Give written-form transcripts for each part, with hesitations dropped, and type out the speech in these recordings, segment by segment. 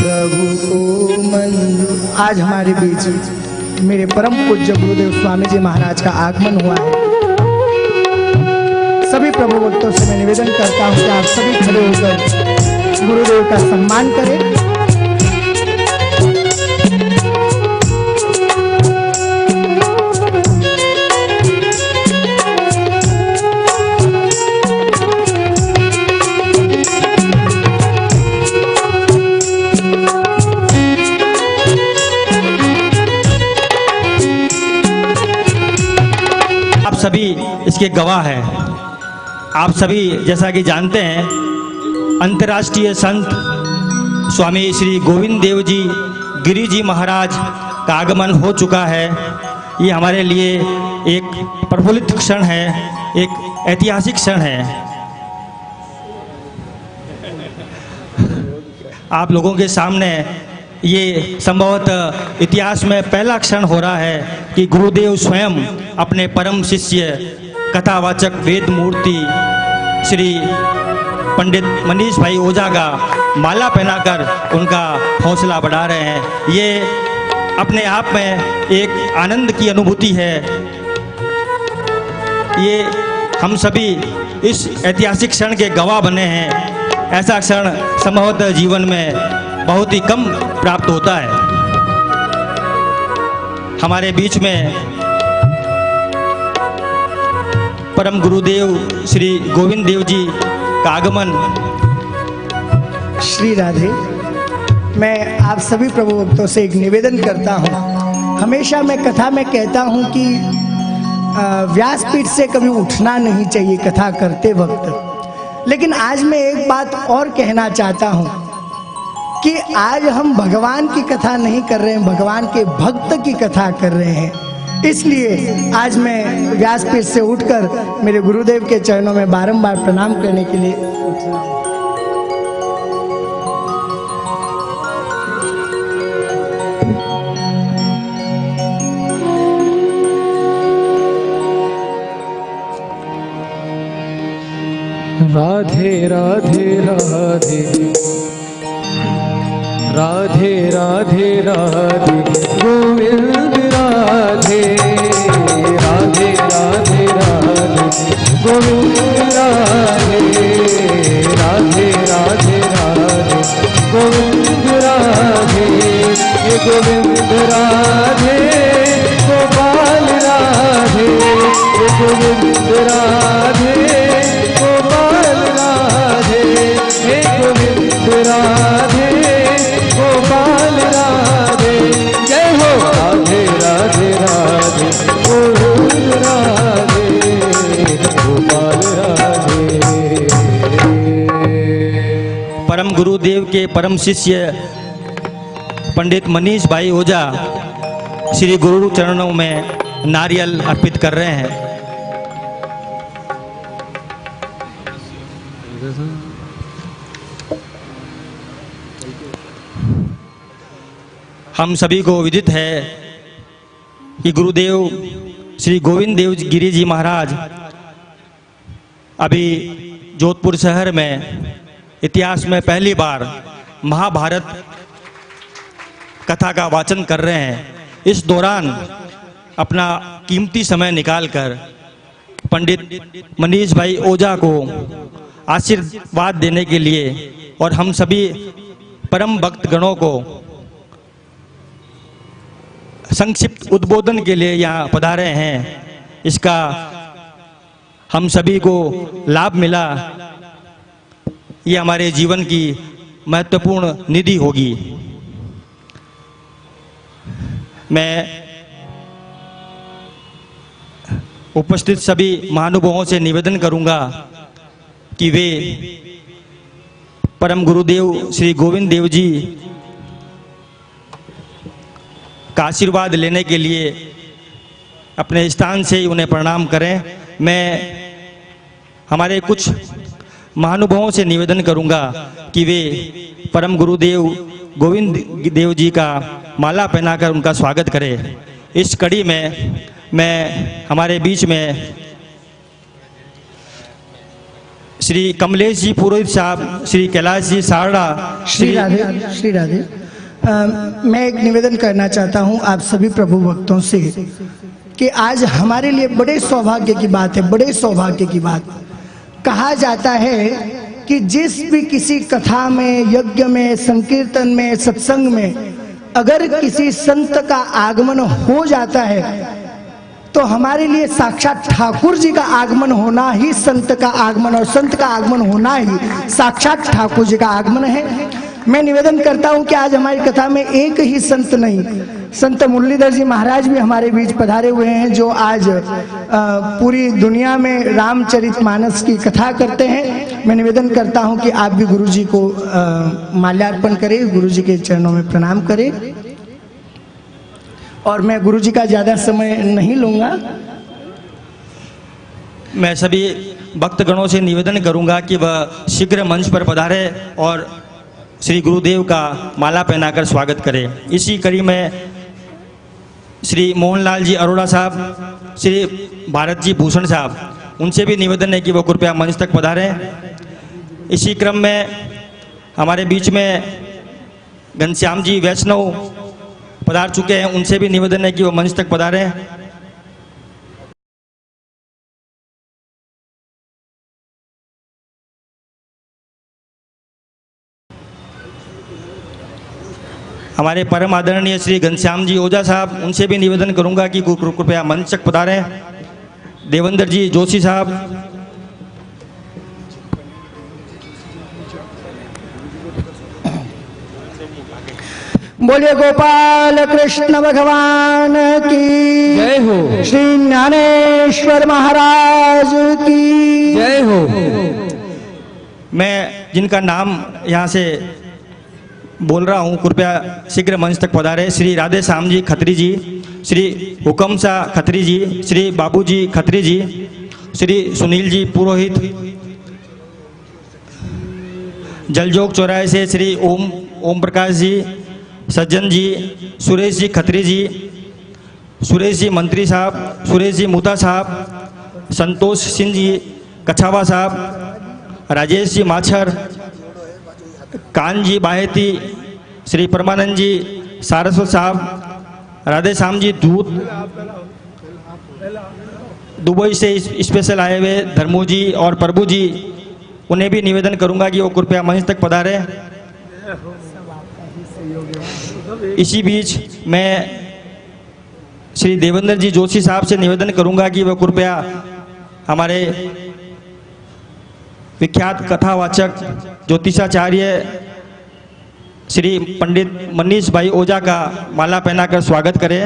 प्रभु को मन। आज हमारे बीच मेरे परम पूज्य गुरुदेव स्वामी जी महाराज का आगमन हुआ है। सभी प्रभु भक्तों से मैं निवेदन करता हूँ कि आप सभी खड़े होकर गुरुदेव का सम्मान करें। सभी इसके गवाह हैं। आप सभी जैसा कि जानते हैं, अंतर्राष्ट्रीय संत स्वामी श्री गोविंद देव जी गिरि जी महाराज का आगमन हो चुका है। ये हमारे लिए एक प्रफुल्लित क्षण है, एक ऐतिहासिक क्षण है। आप लोगों के सामने ये संभवतः इतिहास में पहला क्षण हो रहा है कि गुरुदेव स्वयं अपने परम शिष्य कथावाचक वेद मूर्ति श्री पंडित मनीष भाई ओझा का माला पहनाकर उनका हौसला बढ़ा रहे हैं। ये अपने आप में एक आनंद की अनुभूति है। ये हम सभी इस ऐतिहासिक क्षण के गवाह बने हैं। ऐसा क्षण संभवतः जीवन में बहुत ही कम प्राप्त होता है। हमारे बीच में परम गुरुदेव श्री गोविंद देव जी का आगमन। श्री राधे। मैं आप सभी प्रभु भक्तों से एक निवेदन करता हूँ। हमेशा मैं कथा में कहता हूँ कि व्यासपीठ से कभी उठना नहीं चाहिए कथा करते वक्त। लेकिन आज मैं एक बात और कहना चाहता हूँ कि आज हम भगवान की कथा नहीं कर रहे हैं, भगवान के भक्त की कथा कर रहे हैं। इसलिए आज मैं व्यासपीठ से उठकर मेरे गुरुदेव के चरणों में बारंबार प्रणाम करने के लिए राधे राधे राधे राधे राधे राधे गोविंद राधे राधे राधे राधे गोविंद राधे राधे राधे राधे गोविंद राधे। ये गोविंद राधे गोपाल राधे, ये गोविंद राधे गोपाल राधे, हे गोविंद राधे गोपाल राधे। जय हो राधे राधे राधे गोविंद राधे गोपाल राधे। परम गुरुदेव के परम शिष्य पंडित मनीष भाई ओझा श्री गुरु चरणों में नारियल अर्पित कर रहे हैं। हम सभी को विदित है कि गुरुदेव श्री गोविंद देव गिरि जी महाराज अभी जोधपुर शहर में इतिहास में पहली बार महाभारत कथा का वाचन कर रहे हैं। इस दौरान अपना कीमती समय निकालकर पंडित मनीष भाई ओझा को आशीर्वाद देने के लिए और हम सभी परम भक्त गणों को संक्षिप्त उद्बोधन के लिए यहाँ पधारे हैं। इसका हम सभी को लाभ मिला। ये हमारे जीवन की महत्वपूर्ण निधि होगी। मैं उपस्थित सभी महानुभावों से निवेदन करूंगा कि वे परम गुरुदेव श्री गोविंद देव जी का आशीर्वाद लेने के लिए अपने स्थान से ही उन्हें प्रणाम करें। मैं हमारे कुछ महानुभावों से निवेदन करूंगा कि वे परम गुरुदेव गोविंद देव जी का माला पहनाकर उनका स्वागत करें। इस कड़ी में मैं हमारे बीच में श्री कमलेश जी पुरोहित साहब, श्री कैलाश जी सारड़ा, श्री राधे, श्री राधे। मैं एक निवेदन करना चाहता हूं आप सभी प्रभु भक्तों से कि आज हमारे लिए बड़े सौभाग्य की बात है, बड़े सौभाग्य की बात। कहा जाता है कि जिस भी किसी कथा में, यज्ञ में, संकीर्तन में, सत्संग में अगर किसी संत का आगमन हो जाता है तो हमारे लिए साक्षात ठाकुर जी का आगमन होना ही संत का आगमन, और संत का आगमन होना ही साक्षात ठाकुर जी का आगमन है। मैं निवेदन करता हूं कि आज हमारी कथा में एक ही संत नहीं, संत मुरलीधर जी महाराज भी हमारे बीच पधारे हुए हैं, जो आज पूरी दुनिया में रामचरितमानस की कथा करते हैं। मैं निवेदन करता हूं कि आप भी गुरु जी को माल्यार्पण करें, गुरु जी के चरणों में प्रणाम करें। और मैं गुरु जी का ज़्यादा समय नहीं लूँगा। मैं सभी भक्तगणों से निवेदन करूंगा कि वह शीघ्र मंच पर पधारे और श्री गुरुदेव का माला पहनाकर स्वागत करें। इसी कड़ी में श्री मोहनलाल जी अरोड़ा साहब, श्री भारत जी भूषण साहब, उनसे भी निवेदन है कि वो कृपया मंच तक पधारें। इसी क्रम में हमारे बीच में घनश्याम जी वैष्णव पधार चुके हैं, उनसे भी निवेदन है कि वो मंच तक पधारें। हमारे परम आदरणीय श्री घनश्याम जी ओझा साहब, उनसे भी निवेदन करूंगा कि कृपया मंच तक पधारें। देवेंद्र जी जोशी साहब, बोलिए गोपाल कृष्ण भगवान की जय हो। श्री ज्ञानेश्वर महाराज की जय हो। मैं जिनका नाम यहाँ से बोल रहा हूँ कृपया शीघ्र मंच तक पधारे। श्री राधे श्याम जी खत्री जी, श्री हुकम शाह खत्री जी, श्री बाबू जी खत्री जी, श्री सुनील जी पुरोहित, जलजोग चौराहे से श्री ओम प्रकाश जी, सज्जन जी, सुरेश जी खत्री जी, सुरेश जी मंत्री साहब, सुरेश जी मुता साहब, संतोष सिंह जी कछावा साहब, राजेश जी माछर, कान जी बाहेती, श्री परमानंद जी सारस्वत साहब, राधे श्याम जी दूत, दुबई से स्पेशल आए हुए धर्मू जी और प्रभु जी, उन्हें भी निवेदन करूंगा कि वो कृपया मंच तक पधारे। इसी बीच मैं श्री देवेंद्र जी जोशी साहब से निवेदन करूंगा कि वह कृपया हमारे विख्यात कथावाचक ज्योतिषाचार्य श्री पंडित मनीष भाई ओझा का माला पहनाकर स्वागत करें।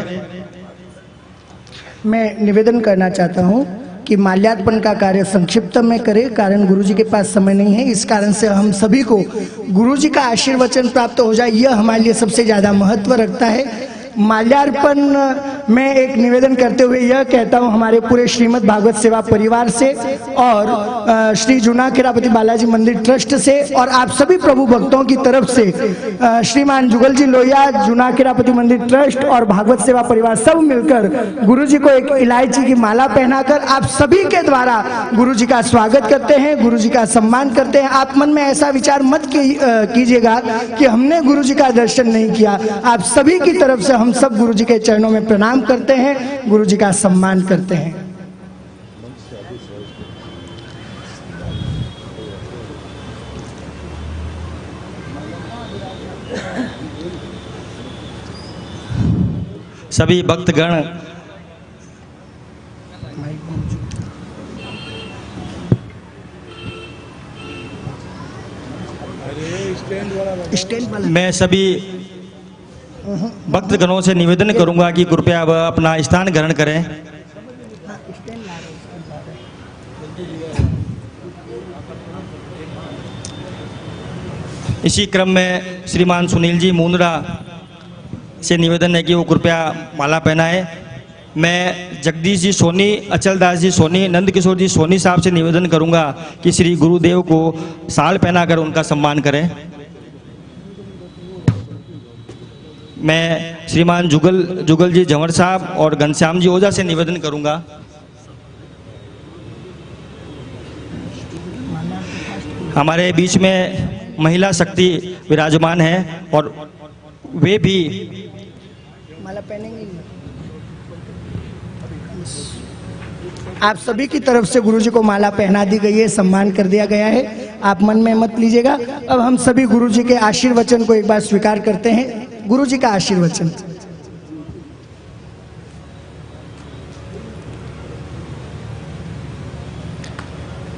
मैं निवेदन करना चाहता हूं कि माल्यार्पण का कार्य संक्षिप्त में करें, कारण गुरुजी के पास समय नहीं है। इस कारण से हम सभी को गुरुजी का आशीर्वचन प्राप्त हो जाए, यह हमारे लिए सबसे ज़्यादा महत्व रखता है। माल्यार्पण में एक निवेदन करते हुए यह कहता हूं हमारे पूरे श्रीमद् भागवत सेवा परिवार से और श्री जूना खेरापति बालाजी मंदिर ट्रस्ट से और आप सभी प्रभु भक्तों की तरफ से श्रीमान जुगल जी लोहिया, जूना खेरापति मंदिर ट्रस्ट और भागवत सेवा परिवार सब मिलकर गुरुजी को एक इलायची की माला पहनाकर आप सभी के द्वारा गुरुजी का स्वागत करते हैं, गुरुजी का सम्मान करते हैं। आप मन में ऐसा विचार मत कीजिएगा कि हमने गुरुजी का दर्शन नहीं किया। आप सभी की तरफ से हम सब गुरुजी के चरणों में प्रणाम करते हैं, गुरुजी का सम्मान करते हैं। सभी भक्तगण मैं सभी भक्तगणों से निवेदन करूंगा कि कृपया वह अपना स्थान ग्रहण करें। इसी क्रम में श्रीमान सुनील जी मुंद्रा से निवेदन है कि वो कृपया माला पहनाए। मैं जगदीश जी सोनी, अचलदास जी सोनी, नंद किशोर जी सोनी साहब से निवेदन करूंगा कि श्री गुरुदेव को साल पहनाकर उनका सम्मान करें। मैं श्रीमान जुगल जी जंवर साहब और घनश्याम जी ओझा से निवेदन करूंगा हमारे बीच में महिला शक्ति विराजमान है और वे भी माला पहनेंगे। आप सभी की तरफ से गुरुजी को माला पहना दी गई है, सम्मान कर दिया गया है, आप मन में मत लीजिएगा। अब हम सभी गुरुजी के आशीर्वचन को एक बार स्वीकार करते हैं। गुरुजी का आशीर्वचन।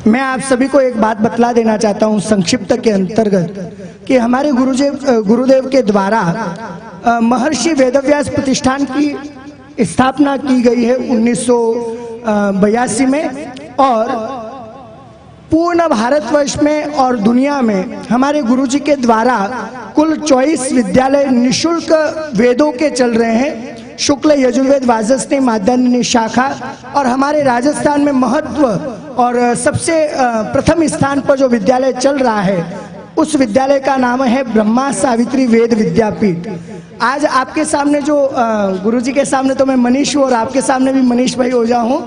मैं आप सभी को एक बात बतला देना चाहता हूं संक्षिप्त के अंतर्गत कि हमारे गुरुदेव के द्वारा महर्षि वेदव्यास प्रतिष्ठान की स्थापना की गई है 1982 में, और पूर्ण भारतवर्ष में और दुनिया में हमारे गुरुजी के द्वारा कुल 24 विद्यालय निशुल्क वेदों के चल रहे हैं। शुक्ल यजुर्वेद वाजस्नेय माध्यान्हिनी शाखा, और हमारे राजस्थान में महत्व और सबसे प्रथम स्थान पर जो विद्यालय चल रहा है उस विद्यालय का नाम है ब्रह्मा सावित्री वेद विद्यापीठ। आज आपके सामने जो गुरुजी के सामने तो मैं मनीष हूँ और आपके सामने भी मनीष भाई ओझा हूँ,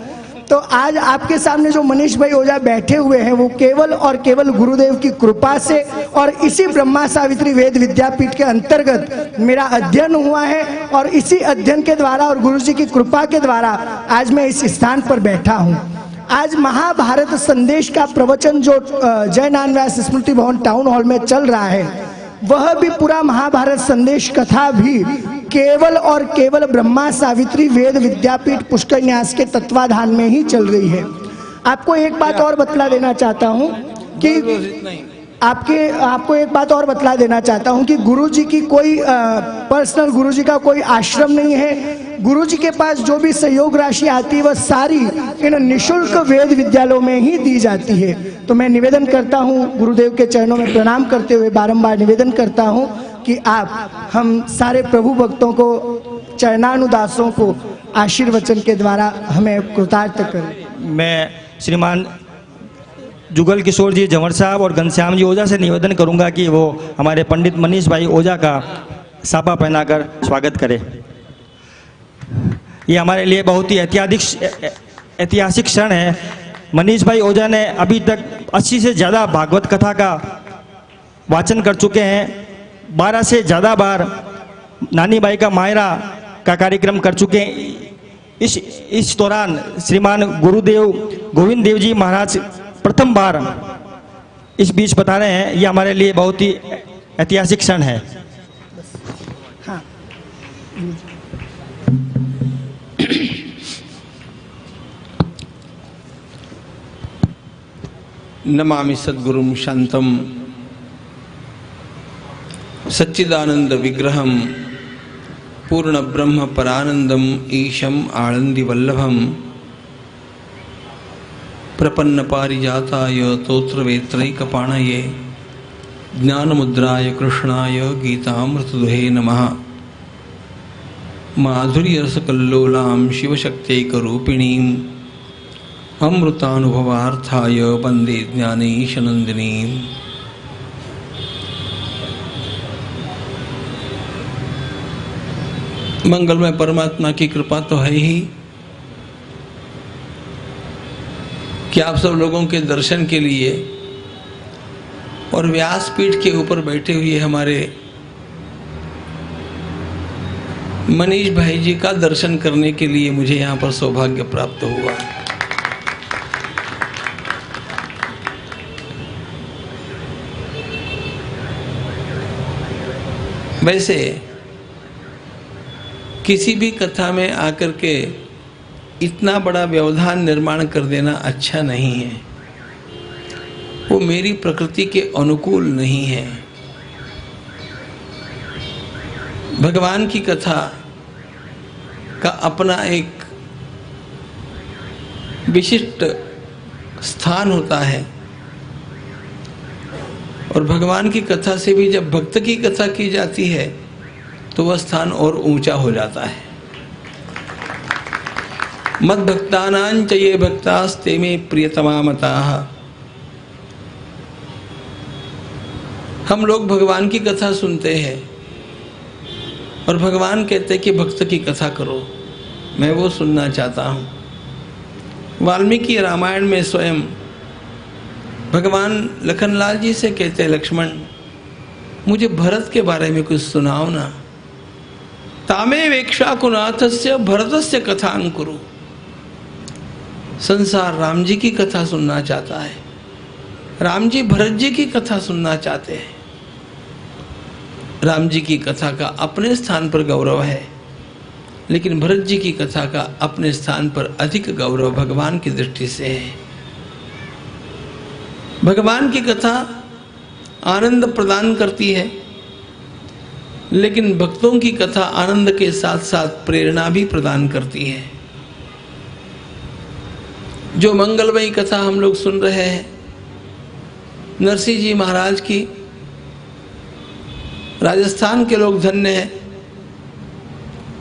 तो आज आपके सामने जो मनीष भाई ओझा बैठे हुए हैं वो केवल और केवल गुरुदेव की कृपा से और इसी ब्रह्मा सावित्री वेद विद्यापीठ के अंतर्गत मेरा अध्ययन हुआ है, और इसी अध्ययन के द्वारा और गुरुजी की कृपा के द्वारा आज मैं इस स्थान पर बैठा हूँ। आज महाभारत संदेश का प्रवचन जो जय नानव्यास स्मृति भवन टाउन हॉल में चल रहा है, वह भी पूरा महाभारत संदेश कथा भी केवल और केवल ब्रह्मा सावित्री वेद विद्यापीठ पुष्कर न्यास के तत्वाधान में ही चल रही है। आपको एक बात और बतला देना चाहता हूँ कि आपको एक बात और बतला देना चाहता हूँ कि गुरुजी की कोई पर्सनल गुरुजी का कोई आश्रम नहीं है। गुरुजी के पास जो भी सहयोग राशि आती है वह सारी इन निशुल्क वेद विद्यालयों में ही दी जाती है। तो मैं निवेदन करता हूँ, गुरुदेव के चरणों में प्रणाम करते हुए बारंबार निवेदन करता हूँ कि आप हम सारे प्रभु भक्तों को, चरणानुदासों को आशीर्वचन के द्वारा हमें कृतार्थ करें। मैं श्रीमान जुगल किशोर जी जंवर साहब और घनश्याम जी ओझा से निवेदन करूंगा कि वो हमारे पंडित मनीष भाई ओझा का साफा पहनाकर स्वागत करें। ये हमारे लिए बहुत ही ऐतिहासिक क्षण है। मनीष भाई ओझा ने अभी तक 80 से ज़्यादा भागवत कथा का वाचन कर चुके हैं, 12 से ज़्यादा बार नानी बाई का मायरा का कार्यक्रम कर चुके हैं। इस दौरान श्रीमान गुरुदेव गोविंद देव जी महाराज प्रथम बार इस बीच बता रहे हैं। ये हमारे लिए बहुत ही ऐतिहासिक क्षण है। हाँ। नमामि सद्गुरुं शांतं सच्चिदानंद विग्रहं पूर्ण ब्रह्म परानंदम ईशम आनंदी वल्लभम प्रपन्न पारिजाताय तोत्रवेत्रैकपाणये ज्ञानमुद्राय कृष्णाय गीतामृतदुहे नमः। माधुर्यरसकल्लोलां शिवशक्त्यैकरूपिणीं अमृतानुभवार्थाय वन्दे ज्ञानेशनन्दिनीं। मंगलमय परमात्मा की कृपा तो है ही कि आप सब लोगों के दर्शन के लिए और व्यासपीठ के ऊपर बैठे हुए हमारे मनीष भाई जी का दर्शन करने के लिए मुझे यहाँ पर सौभाग्य प्राप्त हुआ। वैसे किसी भी कथा में आकर के इतना बड़ा व्यवधान निर्माण कर देना अच्छा नहीं है, वो मेरी प्रकृति के अनुकूल नहीं है। भगवान की कथा का अपना एक विशिष्ट स्थान होता है, और भगवान की कथा से भी जब भक्त की कथा की जाती है तो वह स्थान और ऊंचा हो जाता है। मद भक्तानां च ये भक्तास्ते में प्रियतमा मताः। हम लोग भगवान की कथा सुनते हैं और भगवान कहते हैं कि भक्त की कथा करो, मैं वो सुनना चाहता हूँ। वाल्मीकि रामायण में स्वयं भगवान लखनलाल जी से कहते हैं, लक्ष्मण मुझे भरत के बारे में कुछ सुनाओ ना। तामे वेक्षा कुनाथस्य भरतस्य कथां कुरु। संसार राम जी की कथा सुनना चाहता है, राम जी भरत जी की कथा सुनना चाहते हैं। राम जी की कथा का अपने स्थान पर गौरव है, लेकिन भरत जी की कथा का अपने स्थान पर अधिक गौरव भगवान की दृष्टि से है। भगवान की कथा आनंद प्रदान करती है, लेकिन भक्तों की कथा आनंद के साथ साथ प्रेरणा भी प्रदान करती है। जो मंगलमयी कथा हम लोग सुन रहे हैं नरसिंह जी महाराज की, राजस्थान के लोग धन्य हैं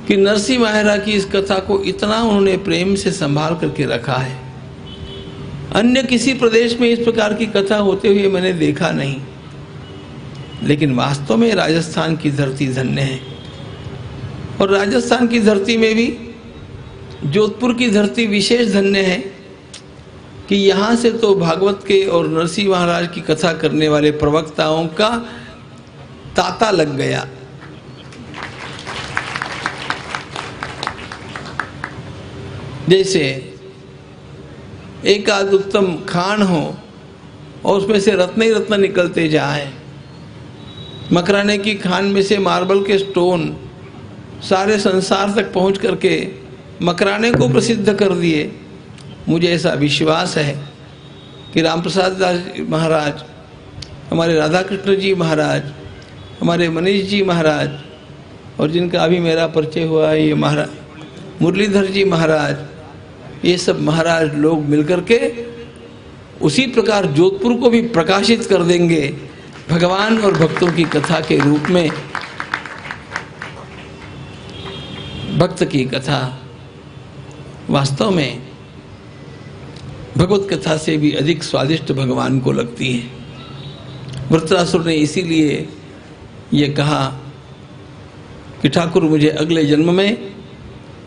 कि नरसिंह महाराज की इस कथा को इतना उन्होंने प्रेम से संभाल करके रखा है। अन्य किसी प्रदेश में इस प्रकार की कथा होते हुए मैंने देखा नहीं, लेकिन वास्तव में राजस्थान की धरती धन्य है। और राजस्थान की धरती में भी जोधपुर की धरती विशेष धन्य है कि यहाँ से तो भागवत के और नरसिंह महाराज की कथा करने वाले प्रवक्ताओं का तांता लग गया। जैसे एक आध उत्तम खान हो और उसमें से रत्न ही रत्न निकलते जाए। मकराने की खान में से मार्बल के स्टोन सारे संसार तक पहुंच करके मकराने को प्रसिद्ध कर दिए। मुझे ऐसा विश्वास है कि राम प्रसाद दास महाराज, हमारे राधा कृष्ण जी महाराज, हमारे मनीष जी महाराज, और जिनका अभी मेरा परिचय हुआ है ये महाराज मुरलीधर जी महाराज, ये सब महाराज लोग मिलकर के उसी प्रकार जोधपुर को भी प्रकाशित कर देंगे भगवान और भक्तों की कथा के रूप में। भक्त की कथा वास्तव में भगवत कथा से भी अधिक स्वादिष्ट भगवान को लगती है। वृत्रासुर ने इसीलिए ये कहा कि ठाकुर मुझे अगले जन्म में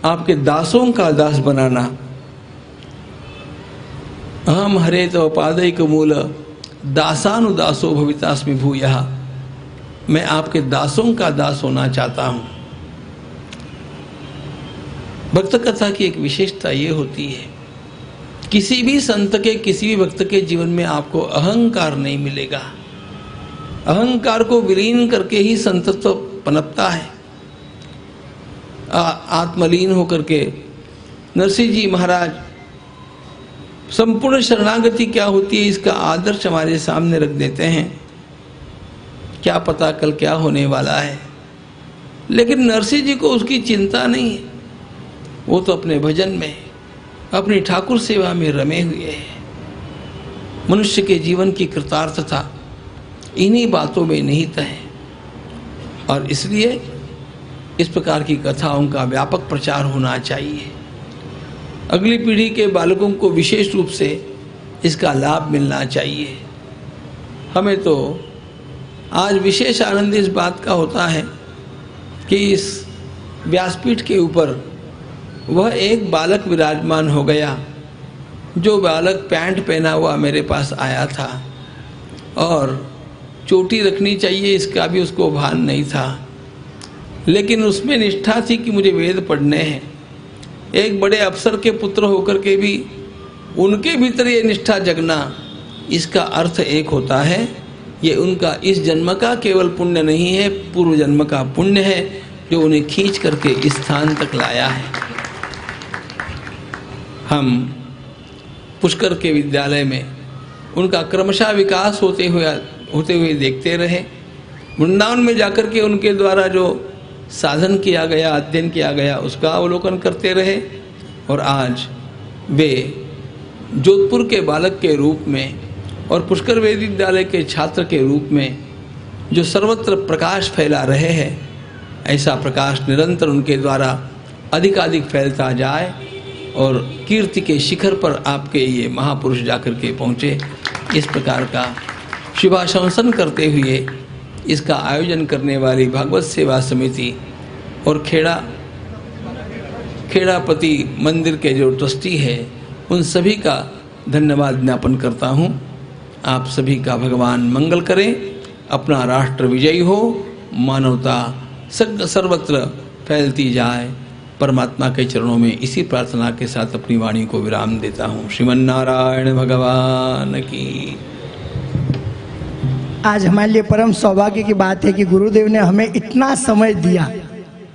आपके दासों का दास बनाना। अहम हरे तो पादैक मूल दासानुदासो भवितास्मि भूयः। मैं आपके दासों का दास होना चाहता हूँ। भक्त कथा की एक विशेषता ये होती है, किसी भी संत के, किसी भी भक्त के जीवन में आपको अहंकार नहीं मिलेगा। अहंकार को विलीन करके ही संतत्व पनपता है। आत्मलीन होकर के नरसिंह जी महाराज संपूर्ण शरणागति क्या होती है इसका आदर्श हमारे सामने रख देते हैं। क्या पता कल क्या होने वाला है, लेकिन नरसिंह जी को उसकी चिंता नहीं है। वो तो अपने भजन में, अपनी ठाकुर सेवा में रमे हुए हैं। मनुष्य के जीवन की कृतार्थता इन्हीं बातों में निहित है, और इसलिए इस प्रकार की कथाओं का व्यापक प्रचार होना चाहिए। अगली पीढ़ी के बालकों को विशेष रूप से इसका लाभ मिलना चाहिए। हमें तो आज विशेष आनंद इस बात का होता है कि इस व्यासपीठ के ऊपर वह एक बालक विराजमान हो गया जो बालक पैंट पहना हुआ मेरे पास आया था, और चोटी रखनी चाहिए इसका भी उसको भान नहीं था, लेकिन उसमें निष्ठा थी कि मुझे वेद पढ़ने हैं। एक बड़े अफसर के पुत्र होकर के भी उनके भीतर ये निष्ठा जगना, इसका अर्थ एक होता है, ये उनका इस जन्म का केवल पुण्य नहीं है, पूर्व जन्म का पुण्य है जो उन्हें खींच करके इस स्थान तक लाया है। हम पुष्कर के विद्यालय में उनका क्रमशः विकास होते हुए देखते रहे। वृंदावन में जाकर के उनके द्वारा जो साधन किया गया, अध्ययन किया गया, उसका अवलोकन करते रहे, और आज वे जोधपुर के बालक के रूप में और पुष्कर वेद विद्यालय के छात्र के रूप में जो सर्वत्र प्रकाश फैला रहे हैं, ऐसा प्रकाश निरंतर उनके द्वारा अधिकाधिक फैलता जाए और कीर्ति के शिखर पर आपके ये महापुरुष जाकर के पहुँचे। इस प्रकार का शुभाशंसन करते हुए इसका आयोजन करने वाली भागवत सेवा समिति और खेड़ापति मंदिर के जो ट्रस्टी है, उन सभी का धन्यवाद ज्ञापन करता हूँ। आप सभी का भगवान मंगल करें, अपना राष्ट्र विजयी हो, मानवता सर्वत्र फैलती जाए। परमात्मा के चरणों में इसी प्रार्थना के साथ अपनी वाणी को विराम देता हूँ। श्रीमन्नारायण भगवान की। आज हमारे लिए परम सौभाग्य की बात है कि गुरुदेव ने हमें इतना समय दिया।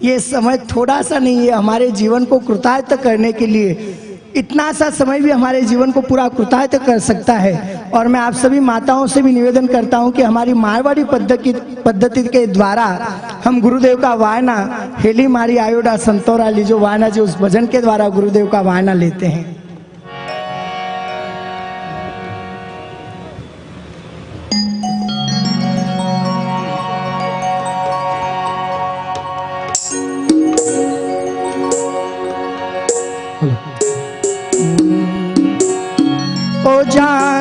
ये समय थोड़ा सा नहीं है, हमारे जीवन को कृतार्थ करने के लिए इतना सा समय भी हमारे जीवन को पूरा कृतार्थ कर सकता है। और मैं आप सभी माताओं से भी निवेदन करता हूं कि हमारी मारवाड़ी पद्धति के द्वारा हम गुरुदेव का वायना हेली मारी आयोडा संतोरा लीजो वायना जो उस भजन के द्वारा गुरुदेव का वायना लेते हैं। ओ जा